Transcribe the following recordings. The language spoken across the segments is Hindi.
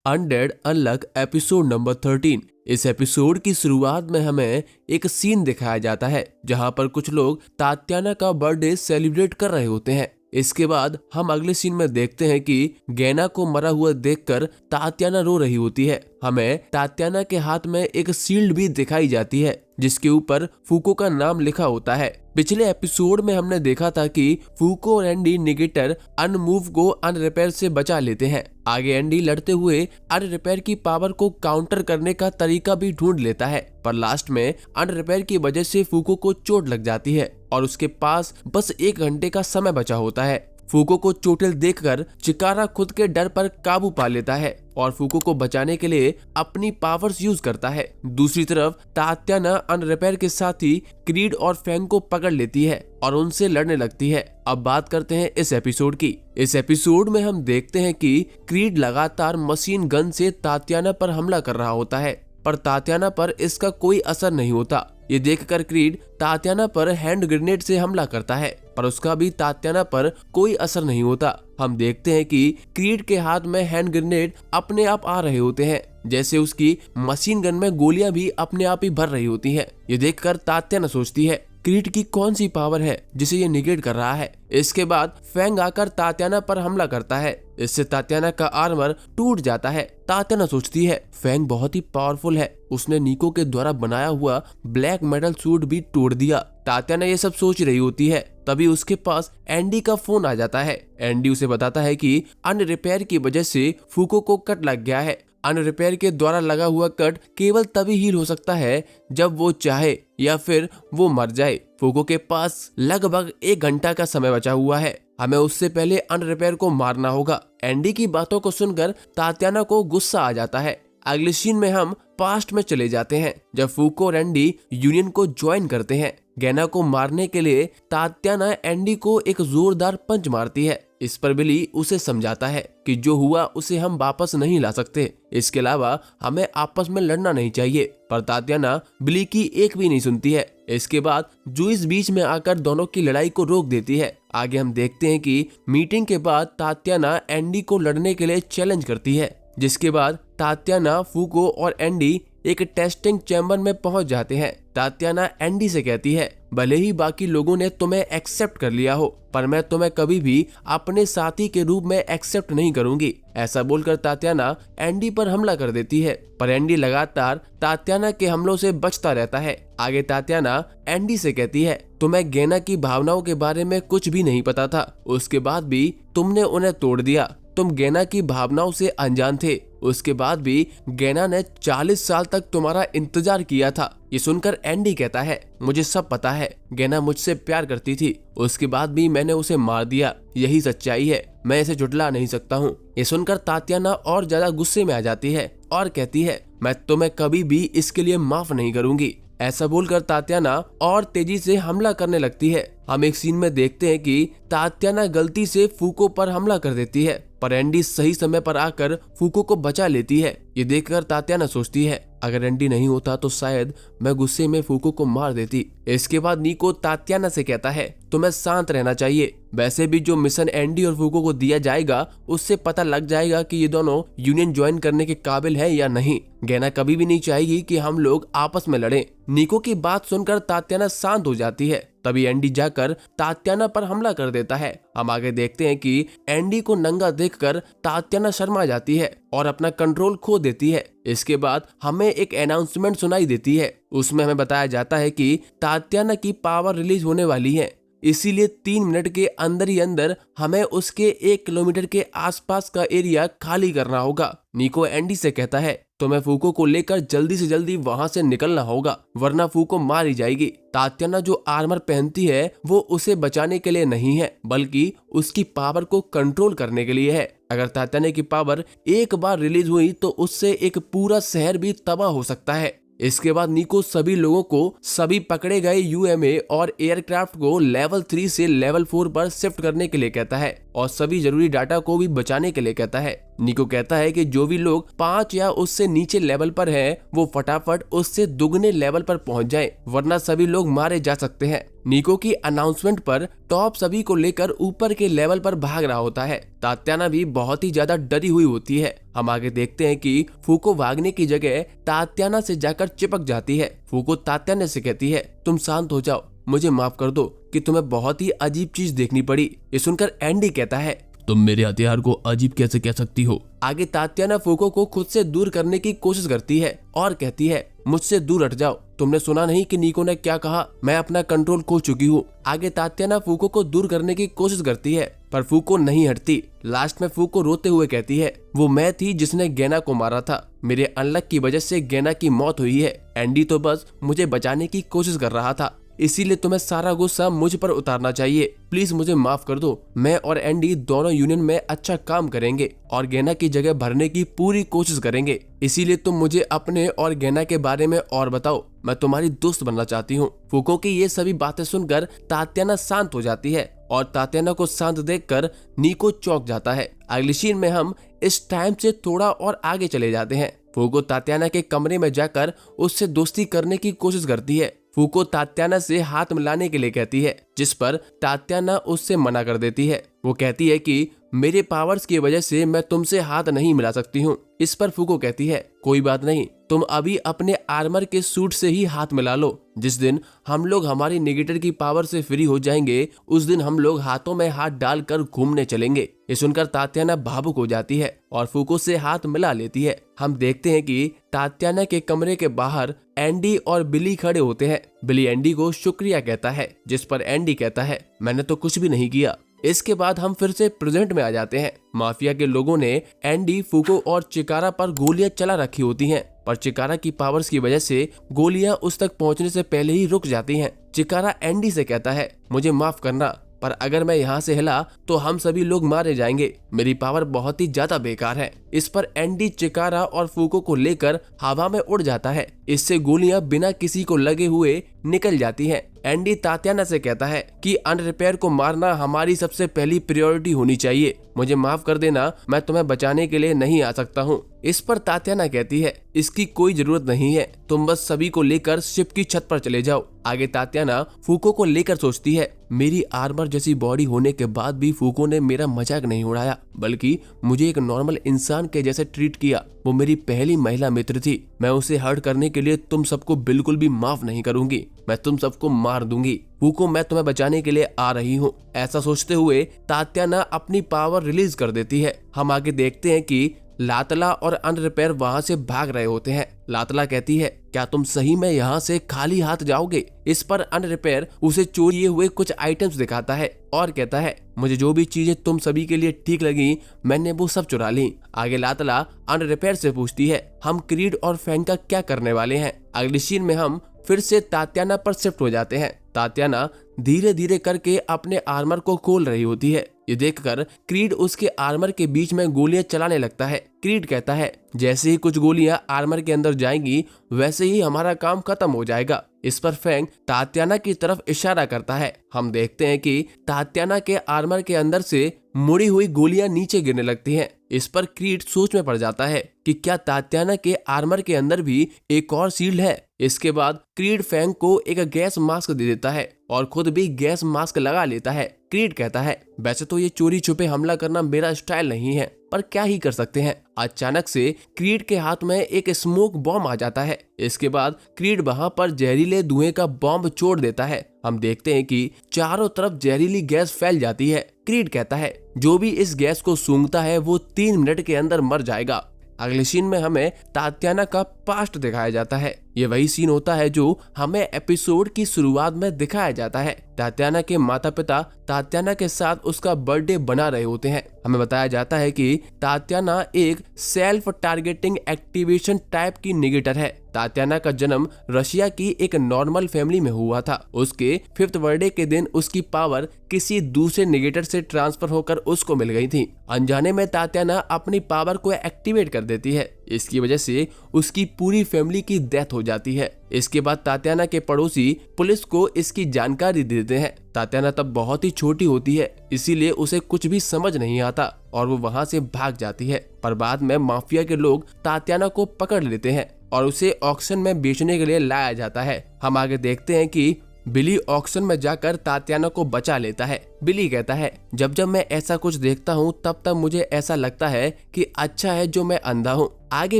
अनडेड अनलक एपिसोड नंबर 13। इस एपिसोड की शुरुआत में हमें एक सीन दिखाया जाता है जहां पर कुछ लोग तात्याना का बर्थडे सेलिब्रेट कर रहे होते हैं। इसके बाद हम अगले सीन में देखते हैं कि गैना को मरा हुआ देखकर तात्याना रो रही होती है। हमें तात्याना के हाथ में एक शील्ड भी दिखाई जाती है जिसके ऊपर फूको का नाम लिखा होता है। पिछले एपिसोड में हमने देखा था कि फूको और एंडी निगेटर अनमूव को अनरिपेयर से बचा लेते हैं। आगे एंडी लड़ते हुए अनरिपेयर की पावर को काउंटर करने का तरीका भी ढूंढ लेता है, पर लास्ट में अनरिपेयर की वजह से फूको को चोट लग जाती है और उसके पास बस 1 घंटे का समय बचा होता है। फूको को चोटिल देखकर चिकारा खुद के डर पर काबू पा लेता है और फूको को बचाने के लिए अपनी पावर्स यूज करता है। दूसरी तरफ तात्याना अनरिपेयर के साथ ही क्रीड और फैंग को पकड़ लेती है और उनसे लड़ने लगती है। अब बात करते हैं इस एपिसोड की। इस एपिसोड में हम देखते हैं कि क्रीड लगातार मशीन गन से तात्याना पर हमला कर रहा होता है, पर तात्याना पर इसका कोई असर नहीं होता। ये देखकर क्रीड तात्याना पर हैंड ग्रेनेड से हमला करता है, पर उसका भी तात्याना पर कोई असर नहीं होता। हम देखते हैं कि क्रीड के हाथ में हैंड ग्रेनेड अपने आप आ रहे होते हैं, जैसे उसकी मशीन गन में गोलियां भी अपने आप ही भर रही होती हैं। ये देखकर तात्याना सोचती है क्रीड की कौन सी पावर है जिसे ये निगेट कर रहा है। इसके बाद फैंग आकर तात्याना पर हमला करता है, इससे तात्याना का आर्मर टूट जाता है। तात्याना सोचती है फैंग बहुत ही पावरफुल है, उसने निको के द्वारा बनाया हुआ ब्लैक मेटल सूट भी तोड़ दिया। तात्याना ये सब सोच रही होती है, तभी उसके पास एंडी का फोन आ जाता है। एंडी उसे बताता है कि अनरिपेयर की वजह से फूको को कट लग गया है। अनरिपेयर के द्वारा लगा हुआ कट केवल तभी हील हो सकता है जब वो चाहे या फिर वो मर जाए। फूको के पास लगभग 1 घंटा का समय बचा हुआ है, हमें उससे पहले अनरिपेयर को मारना होगा। एंडी की बातों को सुनकर तात्याना को गुस्सा आ जाता है। अगले सीन में हम पास्ट में चले जाते हैं जब फूको और एंडी यूनियन को ज्वाइन करते हैं। गैना को मारने के लिए तात्याना एंडी को एक जोरदार पंच मारती है। इस पर बिली उसे समझाता है कि जो हुआ उसे हम वापस नहीं ला सकते, इसके अलावा हमें आपस में लड़ना नहीं चाहिए, पर तात्याना बिली की एक भी नहीं सुनती है। इसके बाद जुइस बीच में आकर दोनों की लड़ाई को रोक देती है। आगे हम देखते हैं कि मीटिंग के बाद तात्याना एंडी को लड़ने के लिए चैलेंज करती है, जिसके बाद तात्याना, फूको और एंडी एक टेस्टिंग चैम्बर में पहुंच जाते हैं। तात्याना एंडी से कहती है भले ही बाकी लोगों ने तुम्हें एक्सेप्ट कर लिया हो, पर मैं तुम्हें कभी भी अपने साथी के रूप में एक्सेप्ट नहीं करूंगी। ऐसा बोलकर तात्याना एंडी पर हमला कर देती है, पर एंडी लगातार तात्याना के हमलों से बचता रहता है। आगे तात्याना एंडी से कहती है तुम्हें गैना की भावनाओं के बारे में कुछ भी नहीं पता था, उसके बाद भी तुमने उन्हें तोड़ दिया। तुम गैना की भावनाओं से अनजान थे, उसके बाद भी गैना ने 40 साल तक तुम्हारा इंतजार किया था। ये सुनकर एंडी कहता है मुझे सब पता है, गैना मुझसे प्यार करती थी, उसके बाद भी मैंने उसे मार दिया, यही सच्चाई है, मैं इसे झुठला नहीं सकता हूँ। ये सुनकर तात्याना और ज्यादा गुस्से में आ जाती है और कहती है मैं तुम्हें कभी भी इसके लिए माफ नहीं करूंगी। ऐसा बोलकर तात्याना और तेजी से हमला करने लगती है। हम एक सीन में देखते हैं कि तात्याना गलती से फूको पर हमला कर देती है, पर एंडी सही समय पर आकर फूको को बचा लेती है। ये देखकर तात्याना सोचती है अगर एंडी नहीं होता तो शायद मैं गुस्से में फूको को मार देती। इसके बाद निको तात्याना से कहता है तुम्हें शांत रहना चाहिए, वैसे भी जो मिशन एंडी और फूको को दिया जाएगा उससे पता लग जाएगा कि ये दोनों यूनियन ज्वाइन करने के काबिल है या नहीं। गैना कभी भी नहीं चाहेगी कि हम लोग आपस में लड़ें। निको की बात सुनकर तात्याना शांत हो जाती है, तभी एंडी जाकर तात्याना पर हमला कर देता है। हम आगे देखते हैं कि एंडी को नंगा देखकर तात्याना शर्मा जाती है और अपना कंट्रोल खो देती है। इसके बाद हमें एक अनाउंसमेंट सुनाई देती है, उसमें हमें बताया जाता है कि तात्याना की पावर रिलीज होने वाली है, इसीलिए 3 मिनट के अंदर ही अंदर हमें उसके 1 किलोमीटर के आसपास का एरिया खाली करना होगा। निको एंडी से कहता है तुम्हें फूको को लेकर जल्दी से जल्दी वहां से निकलना होगा, वरना फूको मार ही जाएगी। तात्याना जो आर्मर पहनती है वो उसे बचाने के लिए नहीं है, बल्कि उसकी पावर को कंट्रोल करने के लिए है। अगर तात्याना की पावर एक बार रिलीज हुई तो उससे एक पूरा शहर भी तबाह हो सकता है। इसके बाद निको सभी लोगों को सभी पकड़े गए यूएमए और एयरक्राफ्ट को लेवल 3 से लेवल 4 पर शिफ्ट करने के लिए कहता है और सभी जरूरी डाटा को भी बचाने के लिए कहता है। निको कहता है कि जो भी लोग 5 या उससे नीचे लेवल पर हैं, वो फटाफट उससे दुगने लेवल पर पहुंच जाएं, वरना सभी लोग मारे जा सकते हैं। निको की अनाउंसमेंट पर टॉप सभी को लेकर ऊपर के लेवल पर भाग रहा होता है। तात्याना भी बहुत ही ज्यादा डरी हुई होती है। हम आगे देखते हैं कि फूको भागने की जगह तात्याना से जाकर चिपक जाती है। फूको तात्याना से कहती है, तुम शांत हो जाओ, मुझे माफ कर दो कि तुम्हें बहुत ही अजीब चीज देखनी पड़ी। ये सुनकर एंडी कहता है, तुम मेरे हथियार को अजीब कैसे कह सकती हो? आगे तात्याना फूको को खुद से दूर करने की कोशिश करती है और कहती है, मुझसे दूर हट जाओ। तुमने सुना नहीं कि निको ने क्या कहा? मैं अपना कंट्रोल खो चुकी हूँ। आगे तात्याना फूको को दूर करने की कोशिश करती है, पर फूको नहीं हटती। लास्ट में फूको रोते हुए कहती है, वो मैं थी जिसने गेना को मारा था। मेरे अनलक की वजह से गेना की मौत हुई है। एंडी तो बस मुझे बचाने की कोशिश कर रहा था, इसीलिए तुम्हें सारा गुस्सा मुझ पर उतारना चाहिए। प्लीज मुझे माफ कर दो। मैं और एंडी दोनों यूनियन में अच्छा काम करेंगे और गेना की जगह भरने की पूरी कोशिश करेंगे। इसीलिए तुम मुझे अपने और गेना के बारे में और बताओ। मैं तुम्हारी दोस्त बनना चाहती हूँ। फूको की ये सभी बातें सुनकर तात्याना शांत हो जाती है और तात्याना को शांत देखकर निको चौंक जाता है। अगली सीन में हम इस टाइम से थोड़ा और आगे चले जाते हैं। फूको तात्याना के कमरे में जाकर उससे दोस्ती करने की कोशिश करती है। फूको तात्याना से हाथ मिलाने के लिए कहती है, जिस पर तात्याना उससे मना कर देती है। वो कहती है कि मेरे पावर्स की वजह से मैं तुमसे हाथ नहीं मिला सकती हूँ। इस पर फूको कहती है, कोई बात नहीं, तुम अभी अपने आर्मर के सूट से ही हाथ मिला लो। जिस दिन हम लोग हमारी नेगेटर की पावर से फ्री हो जाएंगे, उस दिन हम लोग हाथों में हाथ डालकर घूमने चलेंगे। ये सुनकर तात्याना भावुक हो जाती है और फूको से हाथ मिला लेती है। हम देखते हैं कि तात्याना के कमरे के बाहर एंडी और बिली खड़े होते हैं। बिली एंडी को शुक्रिया कहता है, जिस पर एंडी कहता है, मैंने तो कुछ भी नहीं किया। इसके बाद हम फिर से प्रेजेंट में आ जाते हैं। माफिया के लोगों ने एंडी, फूको और चिकारा पर गोलियां चला रखी होती हैं, पर चिकारा की पावर्स की वजह से गोलियां उस तक पहुंचने से पहले ही रुक जाती हैं। चिकारा एंडी से कहता है, मुझे माफ करना, पर अगर मैं यहाँ से हिला तो हम सभी लोग मारे जाएंगे। मेरी पावर बहुत ही ज्यादा बेकार है। इस पर एंडी चिकारा और फूको को लेकर हवा में उड़ जाता है। इससे गोलियां बिना किसी को लगे हुए निकल जाती हैं। एंडी तात्याना से कहता है कि अनरिपेयर को मारना हमारी सबसे पहली प्रायोरिटी होनी चाहिए। मुझे माफ कर देना, मैं तुम्हें बचाने के लिए नहीं आ सकता हूँ। इस पर तात्याना कहती है, इसकी कोई जरूरत नहीं है, तुम बस सभी को लेकर शिप की छत पर चले जाओ। आगे तात्याना फूको को लेकर सोचती है, मेरी आर्मर जैसी बॉडी होने के बाद भी फूको ने मेरा मजाक नहीं उड़ाया, बल्कि मुझे एक नॉर्मल इंसान के जैसे ट्रीट किया। वो मेरी पहली महिला मित्र थी। मैं उसे हर्ट करने के लिए तुम सबको बिल्कुल भी माफ नहीं करूंगी। मैं तुम सबको मार दूंगी। फूको, मैं तुम्हें बचाने के लिए आ रही हूँ। ऐसा सोचते हुए तात्याना अपनी पावर रिलीज कर देती है। हम आगे देखते हैं कि लातला और अनरिपेयर वहां से भाग रहे होते हैं। लातला कहती है, क्या तुम सही में यहाँ से खाली हाथ जाओगे? इस पर अनरिपेयर उसे चोरी हुए कुछ आइटम्स दिखाता है और कहता है, मुझे जो भी चीजें तुम सभी के लिए ठीक लगी, मैंने वो सब चुरा ली। आगे लातला अनरिपेयर से पूछती है, हम क्रीड और फैंग का क्या करने वाले हैं? अगली सीन में हम फिर से तात्याना पर शिफ्ट हो जाते हैं। तात्याना धीरे धीरे करके अपने आर्मर को खोल रही होती है। ये देखकर क्रीड उसके आर्मर के बीच में गोलियां चलाने लगता है। क्रीड कहता है, जैसे ही कुछ गोलियां आर्मर के अंदर जाएंगी, वैसे ही हमारा काम खत्म हो जाएगा। इस पर फैंग तात्याना की तरफ इशारा करता है। हम देखते हैं कि तात्याना के आर्मर के अंदर से मुड़ी हुई गोलियां नीचे गिरने लगती हैं। इस पर क्रीड सोच में पड़ जाता है कि क्या तात्याना के आर्मर के अंदर भी एक और शील्ड है। इसके बाद क्रीड फैंग को एक गैस मास्क दे देता है और खुद भी गैस मास्क लगा लेता है। क्रीड कहता है, वैसे तो ये चोरी छुपे हमला करना मेरा स्टाइल नहीं है, पर क्या ही कर सकते हैं। अचानक से क्रीड के हाथ में एक स्मोक बॉम्ब आ जाता है। इसके बाद क्रीड वहां पर जहरीले धुएं का बॉम्ब छोड़ देता है। हम देखते हैं कि चारों तरफ जहरीली गैस फैल जाती है। क्रीड कहता है, जो भी इस गैस को सूंघता है वो 3 मिनट के अंदर मर जाएगा। अगले सीन में हमें तात्याना का पास्ट दिखाया जाता है। ये वही सीन होता है जो हमें एपिसोड की शुरुआत में दिखाया जाता है। तात्याना के माता पिता तात्याना के साथ उसका बर्थडे बना रहे होते हैं। हमें बताया जाता है कि तात्याना एक सेल्फ टारगेटिंग एक्टिवेशन टाइप की निगेटर है। तात्याना का जन्म रशिया की एक नॉर्मल फैमिली में हुआ था। उसके 5th बर्थडे के दिन उसकी पावर किसी दूसरे निगेटर से ट्रांसफर होकर उसको मिल गई थी। अनजाने में तात्याना अपनी पावर को एक्टिवेट कर देती है। इसकी वजह से उसकी पूरी फैमिली की डेथ हो जाती है। इसके बाद तात्याना के पड़ोसी पुलिस को इसकी जानकारी देते हैं। तात्याना तब बहुत ही छोटी होती है, इसीलिए उसे कुछ भी समझ नहीं आता और वो वहाँ से भाग जाती है। पर बाद में माफिया के लोग तात्याना को पकड़ लेते हैं और उसे ऑक्शन में बेचने के लिए लाया जाता है। हम आगे देखते हैं कि बिली ऑक्शन में जाकर तात्याना को बचा लेता है। बिली कहता है, जब जब मैं ऐसा कुछ देखता हूँ तब तब मुझे ऐसा लगता है कि अच्छा है जो मैं अंधा हूँ। आगे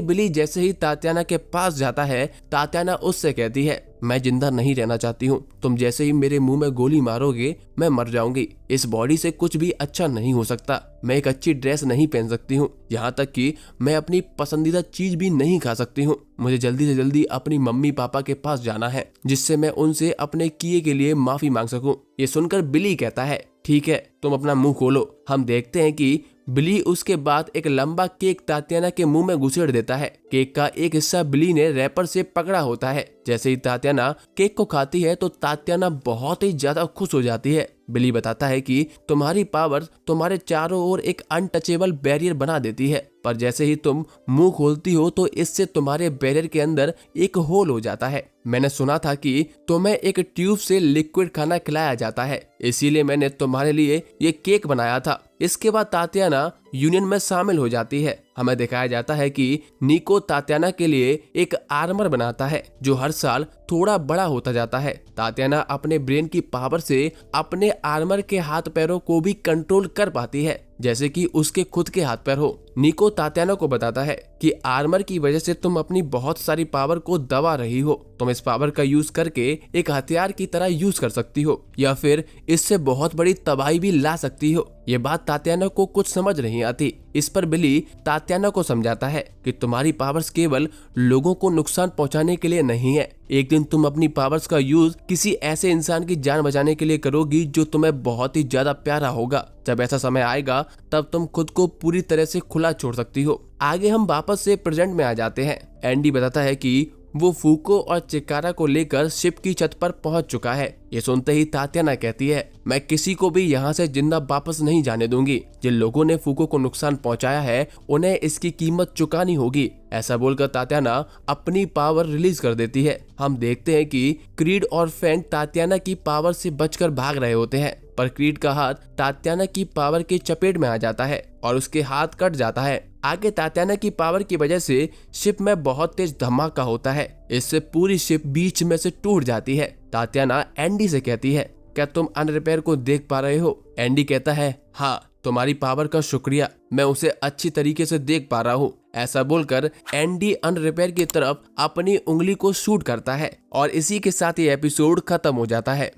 बिली जैसे ही तात्याना के पास जाता है, तात्याना उससे कहती है, मैं जिंदा नहीं रहना चाहती हूँ। तुम जैसे ही मेरे मुंह में गोली मारोगे मैं मर जाऊंगी। इस बॉडी से कुछ भी अच्छा नहीं हो सकता। मैं एक अच्छी ड्रेस नहीं पहन सकती हूँ, यहाँ तक कि मैं अपनी पसंदीदा चीज भी नहीं खा सकती हूँ। मुझे जल्दी से जल्दी अपनी मम्मी पापा के पास जाना है, जिससे मैं उनसे अपने किए के लिए माफी मांग सकूं। ये सुनकर बिली कहता है, ठीक है, तुम अपना मुंह खोलो। हम देखते हैं कि बिली उसके बाद एक लंबा केक तात्याना के मुंह में घुसेड़ देता है। केक का एक हिस्सा बिली ने रैपर से पकड़ा होता है। जैसे ही तात्याना केक को खाती है तो तात्याना बहुत ही ज्यादा खुश हो जाती है। बिली बताता है कि तुम्हारी पावर तुम्हारे चारों ओर एक अनटचेबल बैरियर बना देती है, पर जैसे ही तुम मुंह खोलती हो तो इससे तुम्हारे बैरियर के अंदर एक होल हो जाता है। मैंने सुना था कि तुम्हें एक ट्यूब से लिक्विड खाना खिलाया जाता है, इसीलिए मैंने तुम्हारे लिए ये केक बनाया था। इसके बाद तात्याना यूनियन में शामिल हो जाती है। हमें दिखाया जाता है कि निको तात्याना के लिए एक आर्मर बनाता है जो हर साल थोड़ा बड़ा होता जाता है। तात्याना अपने ब्रेन की पावर से अपने आर्मर के हाथ पैरों को भी कंट्रोल कर पाती है, जैसे कि उसके खुद के हाथ पैर हो। निको तात्याना को बताता है कि आर्मर की वजह से तुम अपनी बहुत सारी पावर को दबा रही हो। तुम इस पावर का यूज करके एक हथियार की तरह यूज कर सकती हो या फिर इससे बहुत बड़ी तबाही भी ला सकती हो। ये बात तात्याना को कुछ समझ नहीं आती। इस पर बिली तात्याना को समझाता है कि तुम्हारी पावर्स केवल लोगों को नुकसान पहुंचाने के लिए नहीं है। एक दिन तुम अपनी पावर्स का यूज किसी ऐसे इंसान की जान बचाने के लिए करोगी जो तुम्हें बहुत ही ज्यादा प्यारा होगा। जब ऐसा समय आएगा तब तुम खुद को पूरी तरह से खुला छोड़ सकती हो। आगे हम वापस से प्रेजेंट में आ जाते हैं। एंडी बताता है कि वो फूको और चिकारा को लेकर शिप की छत पर पहुंच चुका है। ये सुनते ही तात्याना कहती है, मैं किसी को भी यहाँ से जिंदा वापस नहीं जाने दूंगी। जिन लोगों ने फूको को नुकसान पहुंचाया है उन्हें इसकी कीमत चुकानी होगी। ऐसा बोलकर तात्याना अपनी पावर रिलीज कर देती है। हम देखते हैं कि क्रीड और फैंग तात्याना की पावर से बचकर भाग रहे होते हैं, पर क्रीड का हाथ तात्याना की पावर की चपेट में आ जाता है और उसके हाथ कट जाता है। आगे तात्याना की पावर की वजह से शिप में बहुत तेज धमाका होता है। इससे पूरी शिप बीच में से टूट जाती है। तात्याना एंडी से कहती है, क्या तुम अनरिपेयर को देख पा रहे हो? एंडी कहता है, हाँ, तुम्हारी पावर का शुक्रिया, मैं उसे अच्छी तरीके से देख पा रहा हूँ। ऐसा बोलकर एंडी अनरिपेयर की तरफ अपनी उंगली को शूट करता है और इसी के साथ ये एपिसोड खत्म हो जाता है।